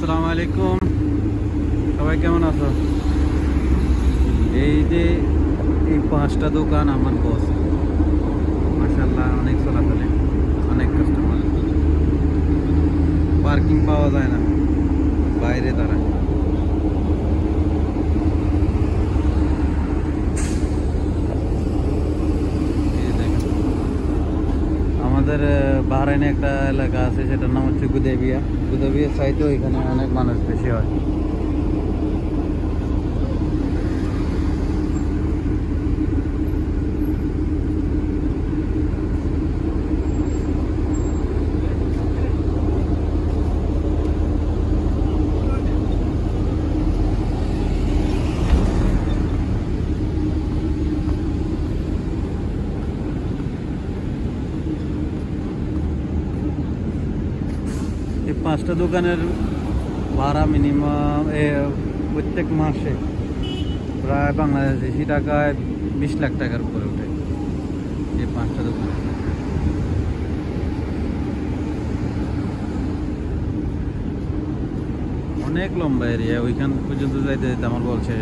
আসসালামু আলাইকুম, সবাই কেমন আছো? এই যে এই 5টা দোকান আমার বস, মাশাআল্লাহ অনেক চলাচলে, অনেক কাস্টমার। পার্কিং পাওয়া যায় না, বাইরে দাঁড়ায়। এই যে দেখেন, আমাদের বাহরাইনে একটা এলাকা আছে, সেটার নাম হচ্ছে গুদেবিয়া। গুদেবিয়ার সাইডেও এখানে অনেক মানুষ বেশি হয়। এই 5টা দোকানের ভাড়া মিনিমাম প্রত্যেক মাসে প্রায় বাংলাদেশি টাকায় 20 লাখ টাকার উপরে ওঠে এই 5টা দোকান। অনেক লম্বা এরিয়া, ওইখান পর্যন্ত যাইতে যেতে আমার বলছে